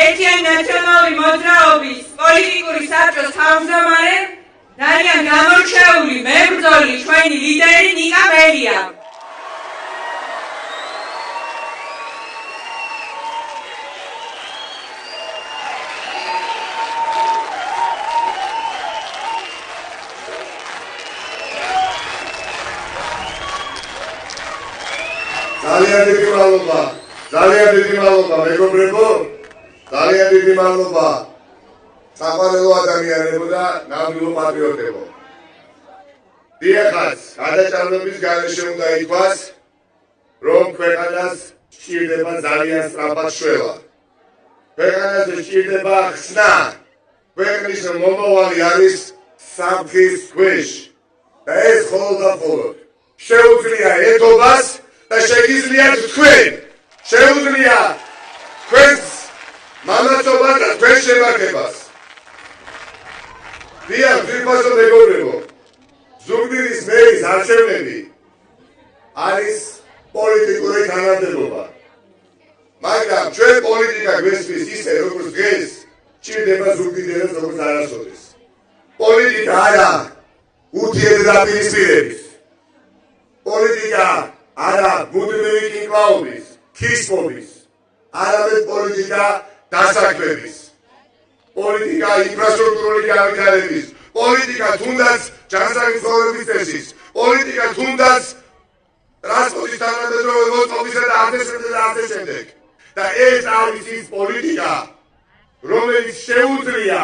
ერთიანი ნაციონალური მოძრაობის პოლიტიკური საბჭოს თავმჯდომარე ძალიან გამორჩეული მებრძოლი ჩვენი ლიდერი ნიკა ბელია. ძალიან დიდი მადლობა მეგობრებო, ძალიან დიდი მადლობა საყვარელო ადამიანებო და ნამდვილო პატრიოტებო. დიახაც, გადაჭარბების გარეშე უნდა ითქვას, რომ ქვეყანას სჭირდება ძალიან სწრაფად შველა. ქვეყანაზე სჭირდება ხსნა. ქვეყნის მომავალი არის საფრთხის ქვეშ და ეს მხოლოდ და მხოლოდ შეუძლია ერთობას და შეგიძლიათ თქვენ, შეუძლია თქვენს მამაცობას და თქვენს შემართებას. დიახ, ძირფასო მეგობრებო, ზუგდიდის მერის არჩევნები არის პოლიტიკური თანამდებობა. მაგრამ ჩვენ პოლიტიკა გვესმის ისე, როგორც დღეს ჭირდება ზუგდიდელებს, როგორც არასოდეს. პოლიტიკა არა ურთიერთდაპირისპირების. პოლიტიკა არა მუდმივი კინკლაობის, ქისმობის, არამედ პოლიტიკა დასაქმების, პოლიტიკა ინფრასტრუქტურული განვითარების, პოლიტიკა თუნდაც ჯანსაღმწოვრების წესის, პოლიტიკა თუნდაც ტრანსპორტის თანამედროვე მოწყობისა და ასე შემდეგ. და ეს არის ის პოლიტიკა, რომელიც შეუძლია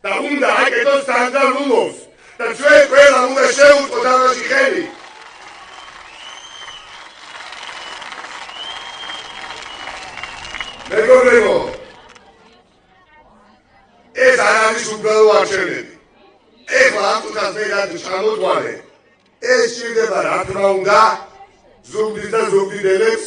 და უნდა აკეთოს თანადარდულობს და ჩვენ ყველა უნდა შევუწყოთ ამაში ხელი. მეგობრებო, ეს არ არის უბრალო არჩევნები. ეხლა ამ წუთას მე რაც ჩამოთვალე, ეს სჭირდება რა თქმა უნდა ზუგდიდს და ზუგდიდელებს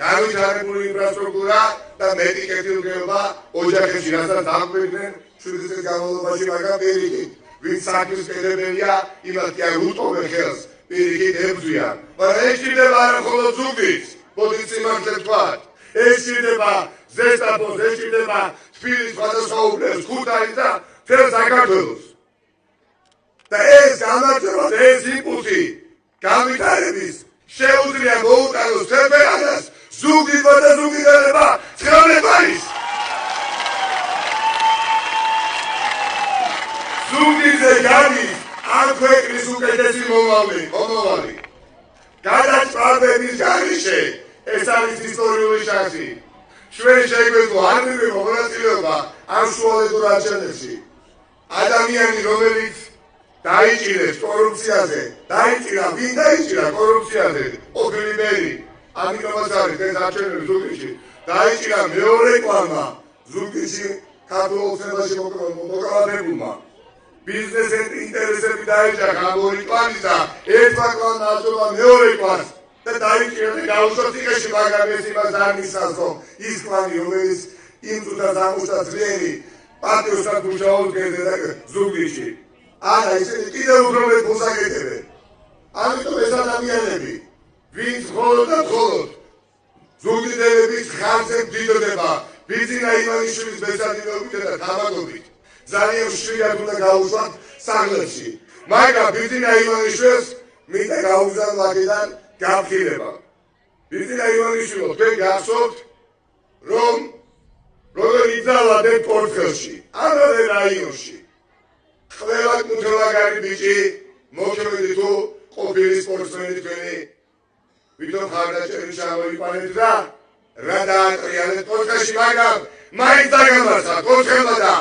განვითარებული ინფრასტრუქტურა და მეტი კეთილდღეობა ოჯახებში, რასაც აღკვირდნენ 7 წლის განმავლობაში, მაგრამ პირიქით, ვინც საქმის კეთებელია, იმათ კი არ უტოვებენ ხელს, პირიქით ებრძვიან. მაგრამ ეს სჭირდება არა მხოლოდ ზუგდიდს, მოდით სიმართლე ვთქვათ. ეს სჭირდება ზესტაფონს, ეს სჭირდება თბილისის სხვადასხვა უბნებს, ქუთაისს და მთელ საქართველოს. და ეს გამარჯვება და ეს იმპულსი განვითარების შეუძლია მოუტანოს მთელ ქვეყანას ზუგდიდმა და ზუგდიდელებმა ცხრილება ის. ზუგდიდზე გადის ამ ქვეყნის უკეთესი მომავალი. გადაჭარბების გარეშე ეს არის ისტორიული შანსი. ჩვენ შეგვეძლო არ მივიღო მონაწილეობა ამ შუალედურ არჩევნებში. ადამიანი, რომელიც დაიჭირეს კორუფციაზე, ვინ დაიჭირა კორუფციაზე? ყოფილი მერი. ამიტომაც არის ეს არჩევნები ზუგდიდში. დაიჭირა მეორე კლანმა ზუგდიდში ქართულ ოცნებაში მოკავებულმა. ბიზნეს ინტერესები დაეჯახა ამ ორი კლანის და ერთმა კლანმა აძლევა მეორე კლანს. და დაიჭირა და გაუშვა ციხეში, მაგრამ ეს იმას არ ნიშნავს, რომ ის კლანი, რომელიც იმ წუთას აღმოჩნდა ძლიერი პატრიოტად მუშაობს ზუგდიდში, არა, ისინი კიდევ უფრო მეტ ფულს აკეთებენ. ამიტომ ეს ადამიანები, ვინც მხოლოდ და მხოლოდ ზუგდიდელების ხარჯზე მდიდრდება ბიძინა ივანიშვილის ბესადინეობით და თამაგობით, ძალიან ხშირად უნდა გაუშვათ სახლებში. მაგრამ ბიძინა ივანიშვილს მინდა გაუგზავნო აქედან გაფრთხილება. ბიძინა ივანიშვილო, თქვენ გახსოვთ, რომ როგორ იძალადეთ პორტფელში, ამავე რაიონში. ყველა კუნთელაგარი ბიჭი, მოქმედი თუ ყოფილი სპორტსმენი თქვენი, ვიქტორ ხარდაჭერის ჩამოიყვანეთ და რა დაატრიალეთ პორტფელში, მაგრამ მაინც დაგამარცხა კურთხევა და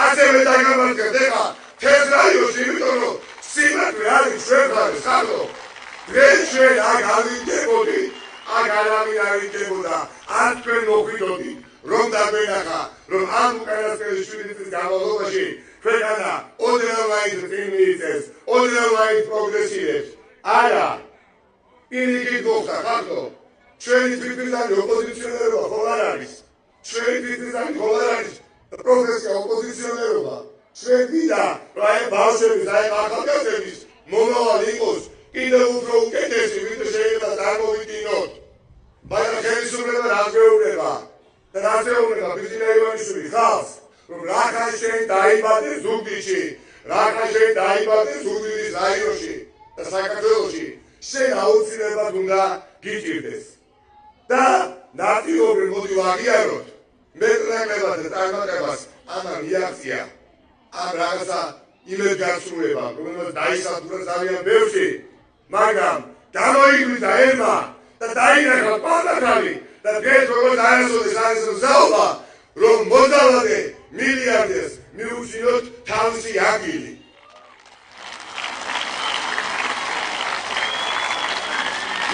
ასევე დაგამარცხეთ ეხლა თეს რაიონში, იმიტომ რომ სიმართლე არის ჩვენთან ხალხო. დღეს ჩვენ აქ ავიდებოდი, აქ არავინ არ ვიდებოდა, არ თქვენ მოხვიდოდით, რომ დაგვენახა, რომ ამ უკანასკნელი 7 წლის განმავლობაში ქვეყანა ოდნავ წინ მიიწევს, ოდნავ პროგრესირებს. არა, პირიქით მოხდა ხალხო, ჩვენი თვითმფრინავი ოპოზიციონერობა ხო არ არის, ჩვენი თვითმფრინავი ხო არ არის პროფესია ოპოზიციონერობა. ჩვენ ვიდა, რომ აი ბავშვების, აი ახალგაზრდების მომავალი იყოს კიდევ უფრო უკეთესი, ვიდრე შეიძლება წარმოვიდგინოთ. მაგრამ ხელისუფლება რას გვეუბნება და რას ასეულება ბიზინა ივანიშვილი ხალხს, რომ რახან შენ დაიბადე ზუგდიდში, რახან შენ დაიბადე ზუგდიდის რაიონში და საქართველოში, შენ აუცილებლად უნდა გიჭირდეს. და ნატიობრივ მოდი ვაღიაროთ მეტნაკლებად და წარმატებას ამან მიაღწია ამ რაღაცა იმედგაცრუებამ, რომელსაც დაისახურა ძალიან ბევრში, მაგრამ გამოიგვიდა ერმა და დაინახა პალატალი და დღეს როგორც არასოდეს არის მზაობა, რომ მოდალადე მილიარდერს მიუჩინოთ თავისი ადგილი.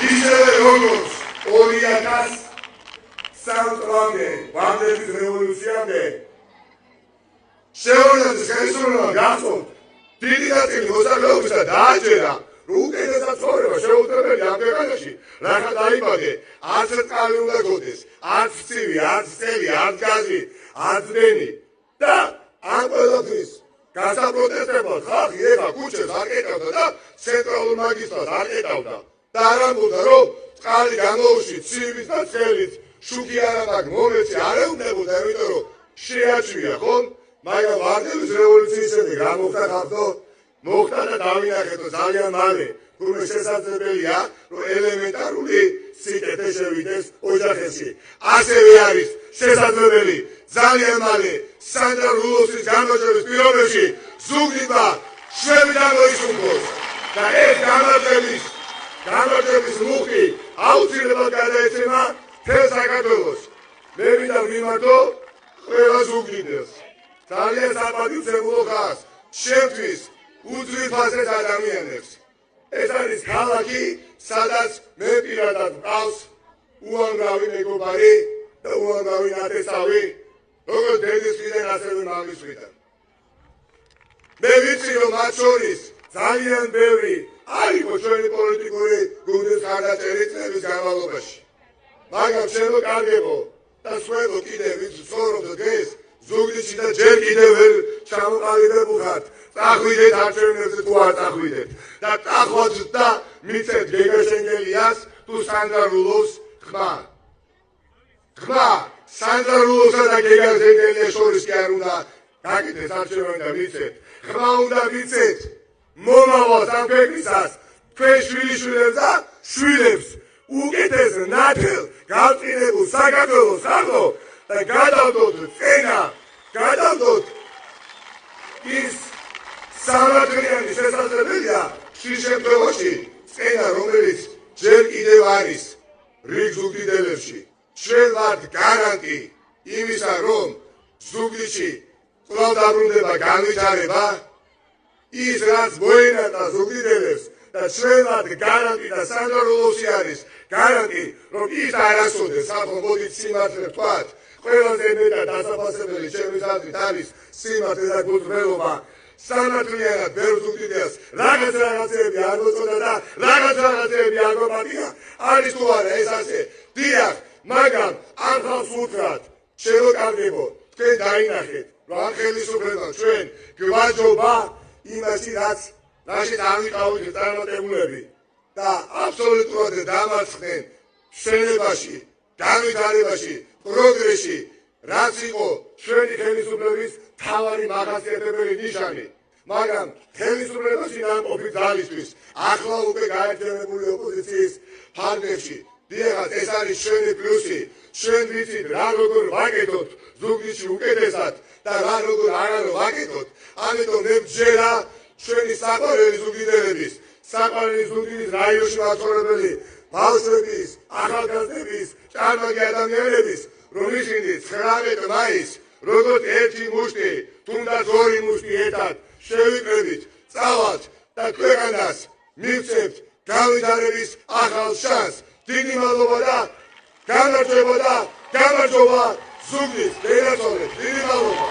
ისევე როგორც 2003 წლამდე, ვანდების რევოლუციამდე შეუძლეს ხელისუფლებამ გახსოვთ დიდი ნაწილი მოსახლეობისა დააჯერა, რომ უკეთესად ცხოვრება შეუძლებელი ამ ქვეყანაში, რახან დაიბადე, არც წყალი უნდა გქონდეს, არც ცივი, არც წელი, არც გაზი, არც დენი და ამ ყველაფრის გასაპროტესტებად ხალხი ეხა ქუჩებს არ კეტავდა და ცენტრალურ მაგისტრალს არ კეტავდა და არ ამბობდა, რომ წყალი გამოუშვით, ცივით და წელით შუქი არ ამაქვს, მომეცი არ ეუბნებოდა, იმიტომ რომ შეაჩვია, ხომ? მაგრამ ვარდების რევოლუციის შემდეგ რა მოხდა ხალხო? მოხდა და დავინახეთო ძალიან მალე, რომ შესაძლებელია, რომ ელემენტარული სიკეთე შევიდეს ოჯახებში. ასევე არის შესაძლებელი ძალიან მალე სანდრა რულოვსის განმაჩვევის პირობებში ზუგდიდმა შვები გამოისურვოს და ეს განმაჩვევის მუხტი აუცილებლად გადაეცემა მთელ საქართველოს. მე მინდა ვიმართო ყველა ზუგდიდელს, ძალიან საპატივცემულო ხალხს, შევთვის უძვირფასეს ადამიანებს. ეს არის ქალაქი, სადაც მე პირადად მყავს უამრავი მეგობარი და უამრავი ნათესავი, როგორც დედისწრიდან, ასევე მამისწრიდან. მე ვიცი, რომ მათ შორის ძალიან ბევრი არ იყო ჩვენი პოლიტიკური გუნდის ხარდაჭერი წლების განმავლობაში. მაგრამ შემოკარგებო და სვებო კიდევ ვინც ცხოვრობდა დღეს ზუგდიდში და ჯერ კიდევ ვერ ჩამოყალიბებულ ხართ. წახვიდეთ არჩევნებზე თუ არ წახვიდეთ და წახვათ და მიცეთ გეგა შენგელიას თუ სანდრა რულოვს ხმა. ხმა სანდრა რულოვსა და გეგა შენგელიას შორის კი არ უნდა გაკეთდეს არჩევანი და მიცეთ. ხმა უნდა მიცეთ მომავალს ამ ქვეყნისას, თქვენ შვილიშვილებს და შვილებს უკეთეს ნათელ გავწირებულ საქართველოს ახლა და გადავდოთ წენა, გადავდოთ ის სამართლიანი შესაძლებელია ხშირ შემთხვევაში წენა, რომელიც ჯერ კიდევ არის რიგ ზუგდიდელებში. ჩვენ ვართ გარანტი იმისა, რომ ზუგდიდში კვლავ დაბრუნდება განვითარება, ის რაც მოენათა ზუგდიდელებს და ჩვენ ვართ გარანტი და სანდრა რულოვსი არის გარანტი, რომ ის არასოდეს საფრთხე მოდით სიმართლე ვთქვათ, ყველაზე მეტად დასაფასებელი ჩემი აზრით არის სიმართლე და გულწრფელობა. სამართლიანად ბევრ ზუგდიდელს რაღაცეები არ მოწოდა და რაღაცეები არ გოპატია, არის თუ არა ეს ასე? დიახ, მაგრამ ამ ხალხს უთხრათ, შემოკარგებო, თქვენ დაინახეთ, რომ ამ ხელისუფლებამ ჩვენ გვაჯობა იმაში, რაშიც არ ვიყავით წარმატებულები და აბსოლუტურად დამარცხდნენ მშენებაში, განვითარებაში, პროგრესში, რაც იყო ჩვენი ხელისუფლების მთავარი მახასიათებელი ნიშანი. მაგრამ ხელისუფლებაში ნამყოფი ძალისთვის ახლა უკვე გაერთიანებული ოპოზიციის ფარგლებში. დიახ, ეს არის ჩვენი პლუსი. ჩვენ ვიცით რა როგორ ვაკეთოთ ზუგდიდში უკეთესად და რა როგორ არა ვაკეთოთ. ამიტომ მე ვჯერა ჩვენი საყვარელი ზუგდიდელების, საყვარელი ზუგდიდის რაიონში მაცხოვრებელი ბავშვების, ახალგაზრდების, ჭარბაგი ადამიანების, რომ ისინი 19 მაისს როგორც ერთი მუშტი, თუნდაც ორი მუშტი ერთად შევიკრებით, წავალთ და ქვეყანას მივცემთ განვითარების ახალ შანსს. დიდი მადლობა და გამარჯობა ზუგდიდს. დიდი მადლობა.